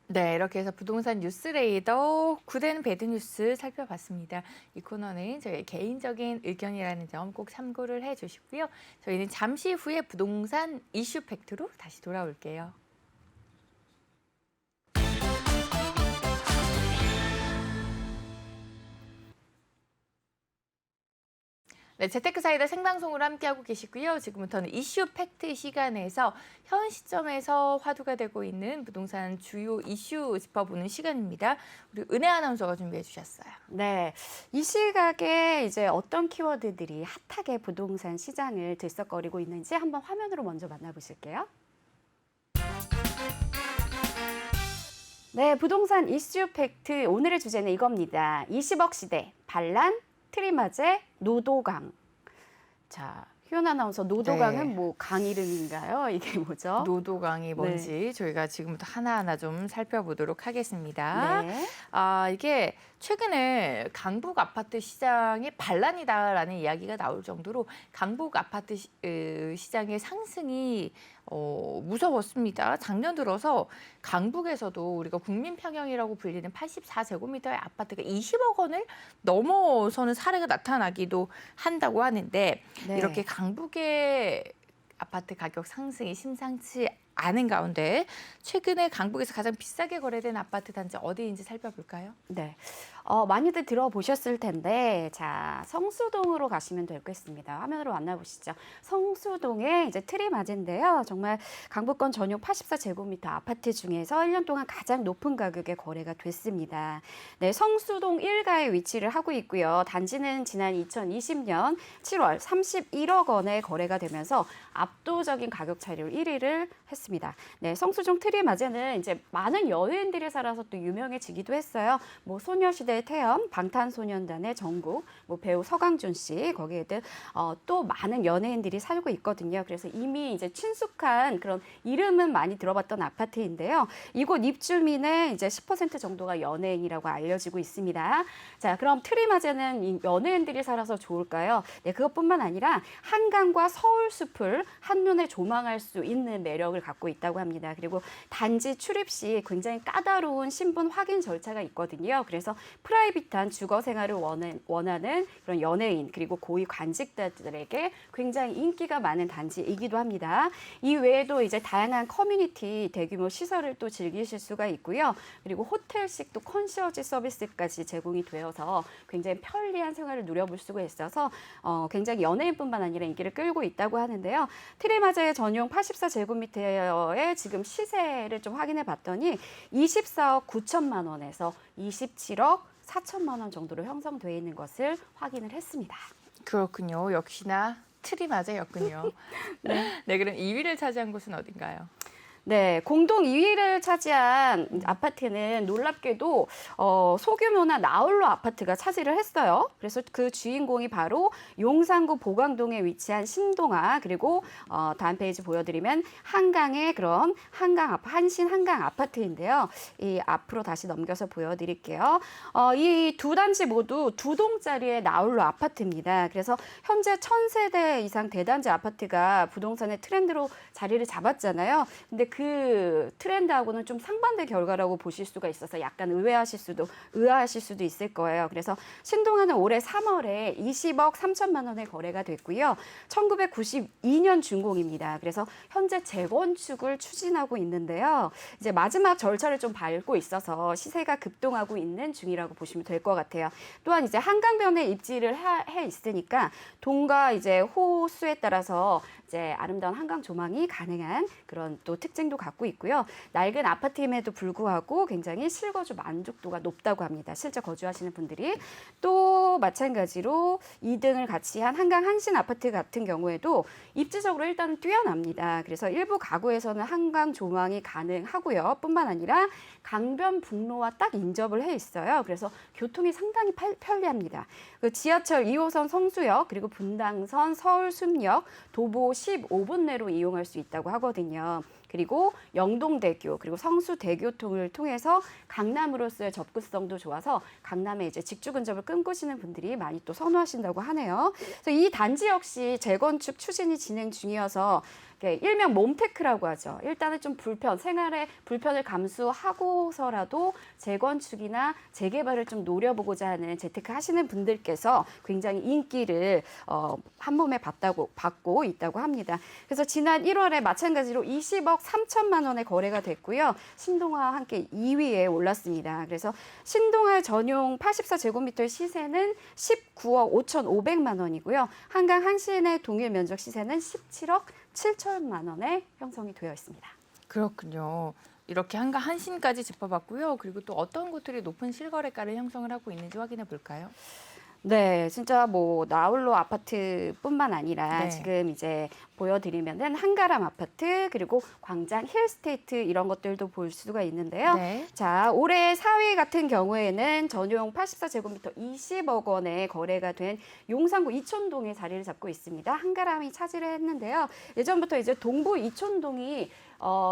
네, 이렇게 해서 부동산 뉴스레이더 굿앤 배드 뉴스 살펴봤습니다. 이 코너는 저희의 개인적인 의견이라는 점 꼭 참고를 해주시고요. 저희는 잠시 후에 부동산 이슈 팩트로 다시 돌아올게요. 네, 재테크사이다 생방송으로 함께하고 계시고요. 지금부터는 이슈 팩트 시간에서 현 시점에서 화두가 되고 있는 부동산 주요 이슈 짚어보는 시간입니다. 우리 은혜 아나운서가 준비해 주셨어요. 네, 이 시각에 이제 어떤 키워드들이 핫하게 부동산 시장을 들썩거리고 있는지 한번 화면으로 먼저 만나보실게요. 네, 부동산 이슈 팩트 오늘의 주제는 이겁니다. 20억 시대, 반란, 트리마제, 노도강. 자, 효연 아나운서 노도강은 네. 뭐 강 이름인가요? 이게 뭐죠? 노도강이 뭔지 저희가 지금부터 하나하나 좀 살펴보도록 하겠습니다. 네. 이게 최근에 강북 아파트 시장의 반란이다라는 이야기가 나올 정도로 강북 아파트 시장의 상승이 무서웠습니다. 작년 들어서 강북에서도 우리가 국민평형이라고 불리는 84제곱미터의 아파트가 20억 원을 넘어서는 사례가 나타나기도 한다고 하는데 네. 이렇게 강북의 아파트 가격 상승이 심상치 않은 가운데 최근에 강북에서 가장 비싸게 거래된 아파트 단지 어디인지 살펴볼까요? 네. 많이들 들어보셨을 텐데, 자, 성수동으로 가시면 되겠습니다. 화면으로 만나보시죠. 성수동의 이제 트리마제인데요. 정말 강북권 전용 84제곱미터 아파트 중에서 1년 동안 가장 높은 가격에 거래가 됐습니다. 네, 성수동 1가에 위치를 하고 있고요. 단지는 지난 2020년 7월 31억 원에 거래가 되면서 압도적인 가격 차이로 1위를 했습니다. 네, 성수동 트리마제는 이제 많은 연예인들이 살아서 또 유명해지기도 했어요. 뭐 소녀시대 태연, 방탄소년단의 정국, 뭐 배우 서강준 씨, 거기에도 또 많은 연예인들이 살고 있거든요. 그래서 이미 이제 친숙한 그런 이름은 많이 들어봤던 아파트인데요. 이곳 입주민의 이제 10% 정도가 연예인이라고 알려지고 있습니다. 자, 그럼 트리마제는 이 연예인들이 살아서 좋을까요? 네, 그것뿐만 아니라 한강과 서울 숲을 한눈에 조망할 수 있는 매력을 갖고 있다고 합니다. 그리고 단지 출입 시 굉장히 까다로운 신분 확인 절차가 있거든요. 그래서 프라이빗한 주거 생활을 원하는 그런 연예인 그리고 고위 관직자들에게 굉장히 인기가 많은 단지이기도 합니다. 이 외에도 이제 다양한 커뮤니티 대규모 시설을 또 즐기실 수가 있고요. 그리고 호텔식 또 컨시어지 서비스까지 제공이 되어서 굉장히 편리한 생활을 누려볼 수가 있어서 굉장히 연예인뿐만 아니라 인기를 끌고 있다고 하는데요. 트리마제 전용 84제곱미터의 지금 시세를 좀 확인해 봤더니 24억 9천만 원에서 27억 4천만 원 정도로 형성되어 있는 것을 확인을 했습니다. 그렇군요. 역시나 트리마제였군요. 네, 그럼 2위를 차지한 곳은 어딘가요? 네, 공동 2위를 차지한 아파트는 놀랍게도 소규모나 나홀로 아파트가 차지를 했어요. 그래서 그 주인공이 바로 용산구 보강동에 위치한 신동아 그리고 다음 페이지 보여드리면 한강의 그런 한신 한강 아파트인데요. 이 앞으로 다시 넘겨서 보여드릴게요. 이 두 단지 모두 2동짜리의 나홀로 아파트입니다. 그래서 현재 1000세대 이상 대단지 아파트가 부동산의 트렌드로 자리를 잡았잖아요. 근데 그 트렌드하고는 좀 상반된 결과라고 보실 수가 있어서 약간 의아하실 수도 있을 거예요. 그래서 신동아는 올해 3월에 20억 3천만 원에 거래가 됐고요. 1992년 준공입니다. 그래서 현재 재건축을 추진하고 있는데요. 이제 마지막 절차를 좀 밟고 있어서 시세가 급등하고 있는 중이라고 보시면 될 것 같아요. 또한 이제 한강변에 입지를 해 있으니까 동과 이제 호수에 따라서 이제 아름다운 한강 조망이 가능한 그런 또 특징도 갖고 있고요. 낡은 아파트임에도 불구하고 굉장히 실거주 만족도가 높다고 합니다. 실제 거주하시는 분들이. 또 마찬가지로 2등을 같이 한 한강 한신 아파트 같은 경우에도 입지적으로 일단은 뛰어납니다. 그래서 일부 가구에서는 한강 조망이 가능하고요. 뿐만 아니라 강변북로와 딱 인접을 해 있어요. 그래서 교통이 상당히 편리합니다. 그 지하철 2호선 성수역 그리고 분당선 서울숲역 도보 15분 내로 이용할 수 있다고 하거든요. 그리고 영동대교 그리고 성수대교통을 통해서 강남으로서의 접근성도 좋아서 강남에 이제 직주 근접을 끊고시는 분들이 많이 또 선호하신다고 하네요. 그래서 이 단지 역시 재건축 추진이 진행 중이어서 일명 몬테크라고 하죠. 일단은 좀 생활의 불편을 감수하고서라도 재건축이나 재개발을 좀 노려보고자 하는 재테크 하시는 분들께서 굉장히 인기를 한 몸에 받고 있다고 합니다. 그래서 지난 1월에 마찬가지로 20억 3천만 원에 거래가 됐고요. 신동아와 함께 2위에 올랐습니다. 그래서 신동아 전용 84제곱미터 시세는 19억 5,500만 원이고요. 한강 한신의 동일 면적 시세는 17억 7천만 원에 형성이 되어 있습니다. 그렇군요. 이렇게 한강 한신까지 짚어봤고요. 그리고 또 어떤 곳들이 높은 실거래가를 형성을 하고 있는지 확인해 볼까요? 네, 진짜 뭐 나홀로 아파트뿐만 아니라 네. 지금 이제 보여드리면은 한가람 아파트 그리고 광장 힐스테이트 이런 것들도 볼 수가 있는데요. 네. 자, 올해 4위 같은 경우에는 전용 84제곱미터 20억 원에 거래가 된 용산구 이촌동에 자리를 잡고 있습니다. 한가람이 차지를 했는데요. 예전부터 이제 동부 이촌동이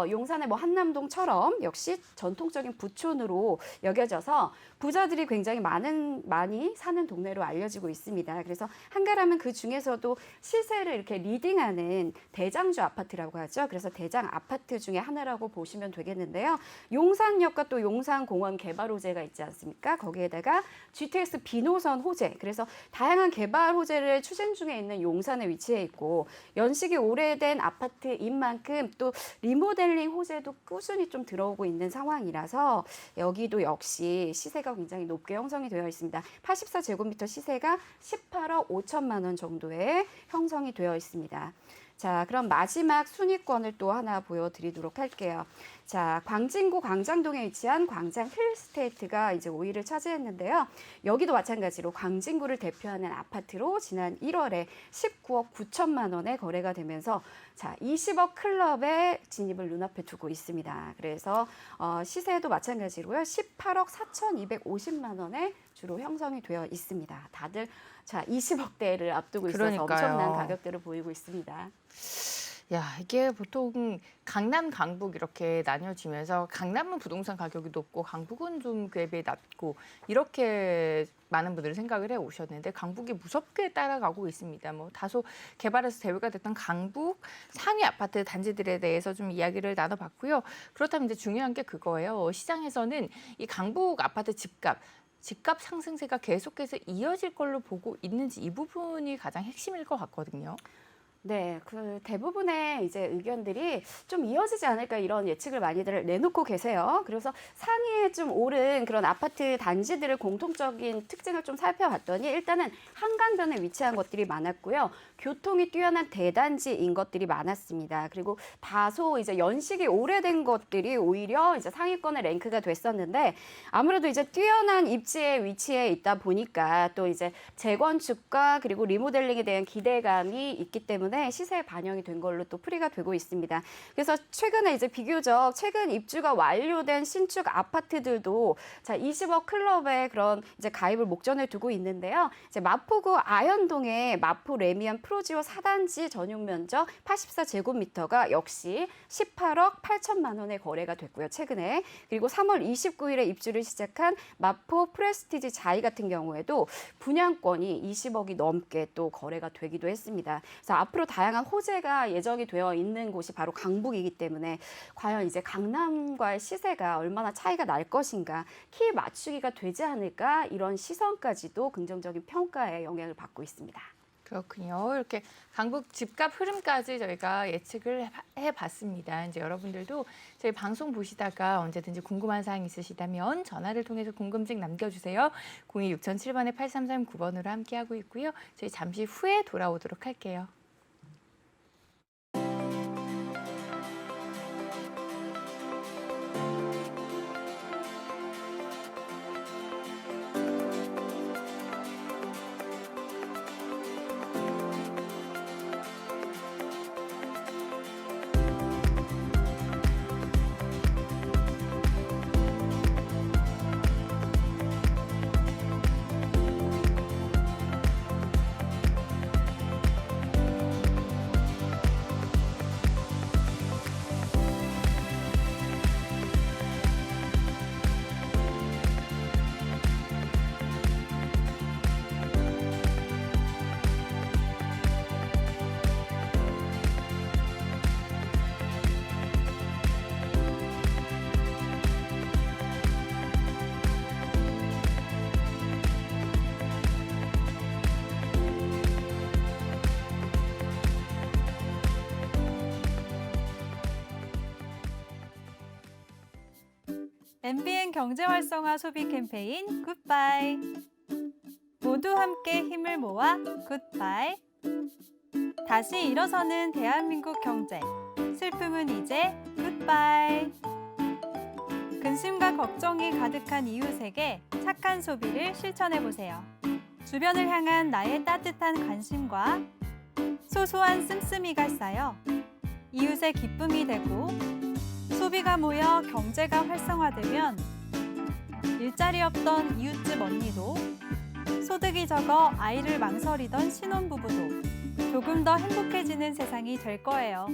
용산의 뭐 한남동처럼 역시 전통적인 부촌으로 여겨져서 부자들이 굉장히 많이 사는 동네로 알려지고 있습니다. 그래서 한가람은 그 중에서도 시세를 이렇게 리딩하는 대장주 아파트라고 하죠. 그래서 대장 아파트 중에 하나라고 보시면 되겠는데요. 용산역과 또 용산공원 개발 호재가 있지 않습니까? 거기에다가 GTX 비노선 호재, 그래서 다양한 개발 호재를 추진 중에 있는 용산에 위치해 있고 연식이 오래된 아파트인 만큼 또 리모델링 호재도 꾸준히 좀 들어오고 있는 상황이라서 여기도 역시 시세가 굉장히 높게 형성이 되어 있습니다. 84제곱미터 시세가 18억 5천만 원 정도에 형성이 되어 있습니다. 자, 그럼 마지막 순위권을 또 하나 보여드리도록 할게요. 자, 광진구 광장동에 위치한 광장 힐스테이트가 이제 5위를 차지했는데요. 여기도 마찬가지로 광진구를 대표하는 아파트로 지난 1월에 19억 9천만 원에 거래가 되면서 자, 20억 클럽에 진입을 눈앞에 두고 있습니다. 그래서 시세도 마찬가지로요. 18억 4,250만 원에 주로 형성이 되어 있습니다. 다들 자, 20억대를 앞두고 있어서 그러니까요. 엄청난 가격대를 보이고 있습니다. 야, 이게 보통 강남, 강북 이렇게 나뉘어지면서 강남은 부동산 가격이 높고 강북은 좀 그에 비해 낮고 이렇게 많은 분들이 생각을 해 오셨는데 강북이 무섭게 따라가고 있습니다. 뭐 다소 개발에서 대우가 됐던 강북 상위 아파트 단지들에 대해서 좀 이야기를 나눠봤고요. 그렇다면 이제 중요한 게 그거예요. 시장에서는 이 강북 아파트 집값 상승세가 계속해서 이어질 걸로 보고 있는지 이 부분이 가장 핵심일 것 같거든요. 네, 그 대부분의 이제 의견들이 좀 이어지지 않을까 이런 예측을 많이들 내놓고 계세요. 그래서 상위에 좀 오른 그런 아파트 단지들을 공통적인 특징을 좀 살펴봤더니 일단은 한강변에 위치한 것들이 많았고요. 교통이 뛰어난 대단지인 것들이 많았습니다. 그리고 다소 이제 연식이 오래된 것들이 오히려 이제 상위권에 랭크가 됐었는데 아무래도 이제 뛰어난 입지에 위치해 있다 보니까 또 이제 재건축과 그리고 리모델링에 대한 기대감이 있기 때문에 시세에 반영이 된 걸로 또 풀이가 되고 있습니다. 그래서 최근에 이제 비교적 최근 입주가 완료된 신축 아파트들도 자 20억 클럽에 그런 이제 가입을 목전에 두고 있는데요. 이제 마포구 아현동의 마포 레미안 프로지오 4단지 전용 면적 84제곱미터가 역시 18억 8천만 원에 거래가 됐고요. 최근에 그리고 3월 29일에 입주를 시작한 마포 프레스티지 자이 같은 경우에도 분양권이 20억이 넘게 또 거래가 되기도 했습니다. 그래서 앞으로 다양한 호재가 예정이 되어 있는 곳이 바로 강북이기 때문에 과연 이제 강남과의 시세가 얼마나 차이가 날 것인가, 키 맞추기가 되지 않을까 이런 시선까지도 긍정적인 평가에 영향을 받고 있습니다. 그렇군요. 이렇게 강북 집값 흐름까지 저희가 예측을 해봤습니다. 이제 여러분들도 저희 방송 보시다가 언제든지 궁금한 사항 있으시다면 전화를 통해서 궁금증 남겨주세요. 026007번에 8339번으로 함께하고 있고요. 저희 잠시 후에 돌아오도록 할게요. MBN 경제활성화 소비 캠페인 굿바이. 모두 함께 힘을 모아 굿바이. 다시 일어서는 대한민국 경제. 슬픔은 이제 굿바이. 근심과 걱정이 가득한 이웃에게 착한 소비를 실천해보세요. 주변을 향한 나의 따뜻한 관심과 소소한 씀씀이가 쌓여 이웃의 기쁨이 되고 소비가 모여 경제가 활성화되면 일자리 없던 이웃집 언니도 소득이 적어 아이를 망설이던 신혼부부도 조금 더 행복해지는 세상이 될 거예요.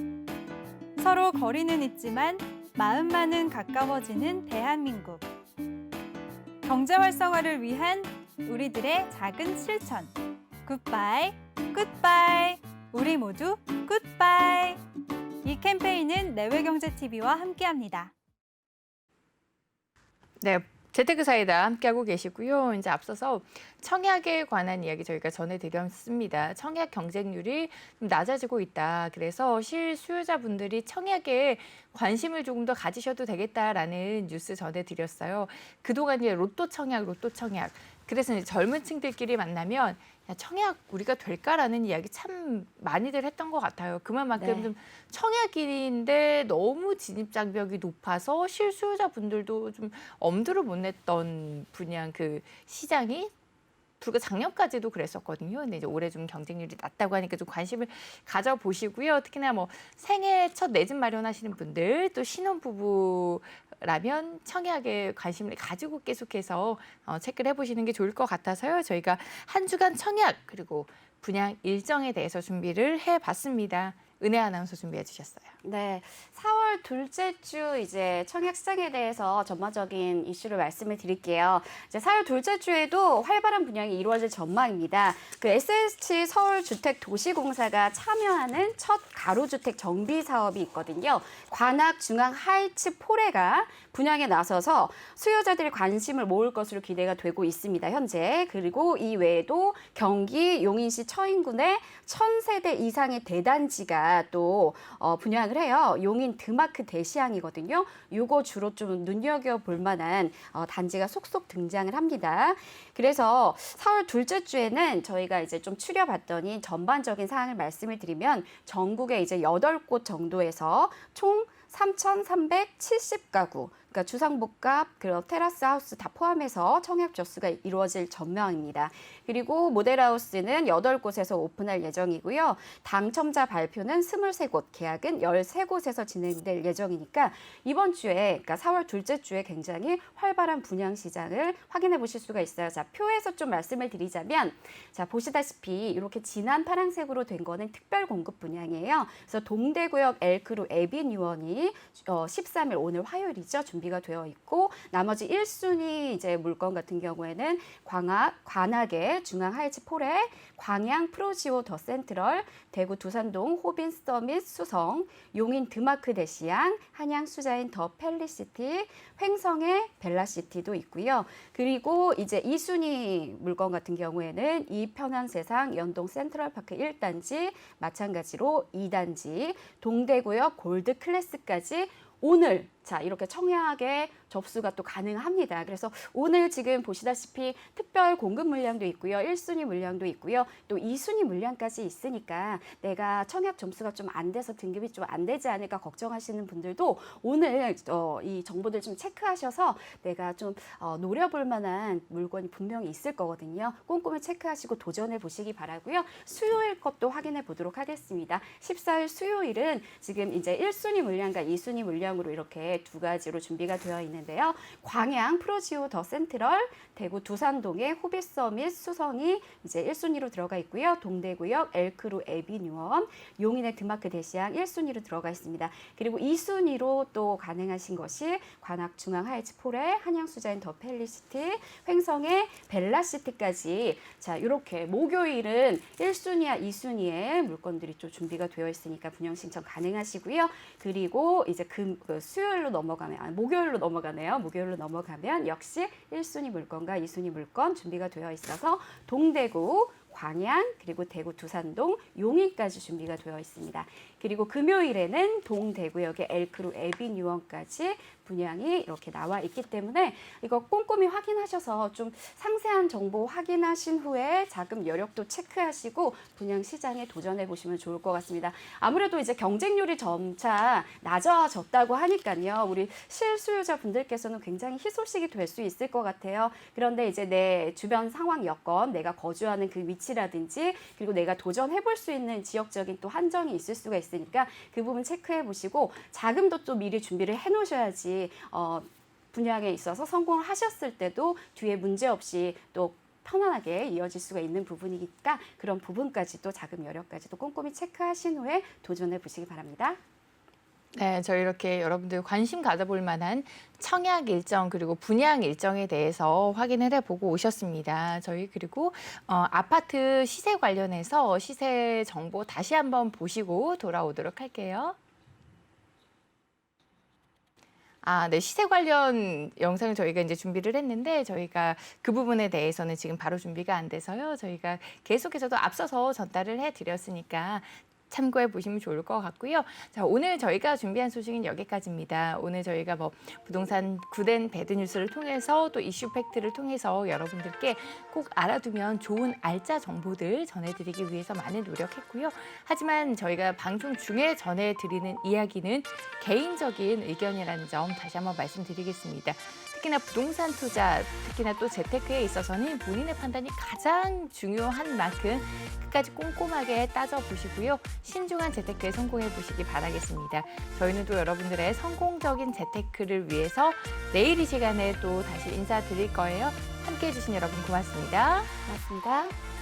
서로 거리는 있지만 마음만은 가까워지는 대한민국. 경제 활성화를 위한 우리들의 작은 실천. 굿바이, 굿바이. 우리 모두 굿바이. 이 캠페인은 내외경제TV와 함께합니다. 네, 재테크 사이다 함께하고 계시고요. 이제 앞서서 청약에 관한 이야기 저희가 전해드렸습니다. 청약 경쟁률이 좀 낮아지고 있다. 그래서 실수요자분들이 청약에 관심을 조금 더 가지셔도 되겠다라는 뉴스 전해드렸어요. 그동안 이제 로또 청약. 그래서 이제 젊은 층들끼리 만나면 야, 청약 우리가 될까라는 이야기 참 많이들 했던 것 같아요. 그만큼 네. 좀 청약인데 너무 진입 장벽이 높아서 실수요자분들도 좀 엄두를 못 냈던 분야 그 시장이 불과 작년까지도 그랬었거든요. 근데 이제 올해 좀 경쟁률이 낮다고 하니까 좀 관심을 가져보시고요. 특히나 뭐 생애 첫 내 집 마련하시는 분들 또 신혼부부라면 청약에 관심을 가지고 계속해서 체크를 해보시는 게 좋을 것 같아서요. 저희가 한 주간 청약 그리고 분양 일정에 대해서 준비를 해봤습니다. 은혜 아나운서 준비해 주셨어요. 네, 4월 둘째 주 이제 청약 시장에 대해서 전반적인 이슈를 말씀을 드릴게요. 이제 4월 둘째 주에도 활발한 분양이 이루어질 전망입니다. 그 SH 서울주택도시공사가 참여하는 첫 가로주택 정비 사업이 있거든요. 관악 중앙 하이츠 포레가 분양에 나서서 수요자들의 관심을 모을 것으로 기대가 되고 있습니다. 현재. 그리고 이 외에도 경기 용인시 처인군에 1000세대 이상의 대단지가 또 분양을 해요. 용인 드마크 대시양이거든요. 요거 주로 좀 눈여겨볼 만한 단지가 속속 등장을 합니다. 그래서 4월 둘째 주에는 저희가 이제 좀 추려봤더니 전반적인 사항을 말씀을 드리면 전국에 이제 8곳 정도에서 총 3,370가구, 그러니까 주상복합, 그리고 테라스 하우스 다 포함해서 청약 접수가 이루어질 전망입니다. 그리고 모델하우스는 8곳에서 오픈할 예정이고요. 당첨자 발표는 23곳, 계약은 13곳에서 진행될 예정이니까 이번 주에, 그러니까 4월 둘째 주에 굉장히 활발한 분양 시장을 확인해 보실 수가 있어요. 자, 표에서 좀 말씀을 드리자면, 자, 보시다시피 이렇게 진한 파란색으로 된 거는 특별 공급 분양이에요. 그래서 동대구역 엘크루 에비뉴원이 13일 오늘 화요일이죠. 준비가 되어 있고 나머지 1순위 이제 물건 같은 경우에는 관악의 중앙 하이츠 포레, 광양 프로지오 더 센트럴, 대구 두산동 호빈 서밋 수성, 용인 드마크 대시양, 한양 수자인 더 펠리시티, 횡성의 벨라시티도 있고요. 그리고 이제 2순위 물건 같은 경우에는 이 편한 세상 연동 센트럴파크 1단지, 마찬가지로 2단지, 동대구역 골드 클래스까지 오늘 자 이렇게 청약에 접수가 또 가능합니다. 그래서 오늘 지금 보시다시피 특별 공급 물량도 있고요. 1순위 물량도 있고요. 또 2순위 물량까지 있으니까 내가 청약 점수가 좀 안 돼서 등급이 좀 안 되지 않을까 걱정하시는 분들도 오늘 이 정보들 좀 체크하셔서 내가 좀 노려볼 만한 물건이 분명히 있을 거거든요. 꼼꼼히 체크하시고 도전해 보시기 바라고요. 수요일 것도 확인해 보도록 하겠습니다. 14일 수요일은 지금 이제 1순위 물량과 2순위 물량으로 이렇게 두 가지로 준비가 되어 있는데요. 광양 프로지오 더 센트럴, 대구 두산동의 호빗 서밋 수성이 이제 1순위로 들어가 있고요. 동대구역 엘크루 에비뉴원, 용인의 드마크 대시양 1순위로 들어가 있습니다. 그리고 2순위로 또 가능하신 것이 관악 중앙 하이츠 포레, 한양 수자인 더 펠리시티, 횡성의 벨라시티까지 자 이렇게 목요일은 1순위와 2순위의 물건들이 좀 준비가 되어 있으니까 분양 신청 가능하시고요. 그리고 이제 수요일로 넘어가면 목요일로 넘어가네요. 목요일로 넘어가면 역시 1순위 물건과 2순위 물건 준비가 되어 있어서 동대구, 광양, 그리고 대구 두산동, 용인까지 준비가 되어 있습니다. 그리고 금요일에는 동대구역의 엘크루 에비뉴원까지 분양이 이렇게 나와 있기 때문에 이거 꼼꼼히 확인하셔서 좀 상세한 정보 확인하신 후에 자금 여력도 체크하시고 분양 시장에 도전해 보시면 좋을 것 같습니다. 아무래도 이제 경쟁률이 점차 낮아졌다고 하니까요. 우리 실수요자 분들께서는 굉장히 희소식이 될 수 있을 것 같아요. 그런데 이제 내 주변 상황 여건, 내가 거주하는 그 위치라든지 그리고 내가 도전해 볼 수 있는 지역적인 또 한정이 있을 수가 있으니까 그 부분 체크해 보시고 자금도 또 미리 준비를 해 놓으셔야지 분양에 있어서 성공을 하셨을 때도 뒤에 문제 없이 또 편안하게 이어질 수가 있는 부분이니까 그런 부분까지도 자금 여력까지도 꼼꼼히 체크하신 후에 도전해 보시기 바랍니다. 네, 저희 이렇게 여러분들 관심 가져볼 만한 청약 일정 그리고 분양 일정에 대해서 확인을 해보고 오셨습니다. 저희 그리고 아파트 시세 관련해서 시세 정보 다시 한번 보시고 돌아오도록 할게요. 네, 시세 관련 영상을 저희가 이제 준비를 했는데 저희가 그 부분에 대해서는 지금 바로 준비가 안 돼서요. 저희가 계속해서도 앞서서 전달을 해드렸으니까 참고해 보시면 좋을 것 같고요. 자, 오늘 저희가 준비한 소식은 여기까지입니다. 오늘 저희가 뭐 부동산 굿앤 배드 뉴스를 통해서 또 이슈 팩트를 통해서 여러분들께 꼭 알아두면 좋은 알짜 정보들 전해드리기 위해서 많은 노력했고요. 하지만 저희가 방송 중에 전해드리는 이야기는 개인적인 의견이라는 점 다시 한번 말씀드리겠습니다. 특히나 부동산 투자, 특히나 또 재테크에 있어서는 본인의 판단이 가장 중요한 만큼 끝까지 꼼꼼하게 따져보시고요. 신중한 재테크에 성공해 보시기 바라겠습니다. 저희는 또 여러분들의 성공적인 재테크를 위해서 내일 이 시간에 또 다시 인사드릴 거예요. 함께해 주신 여러분 고맙습니다. 고맙습니다.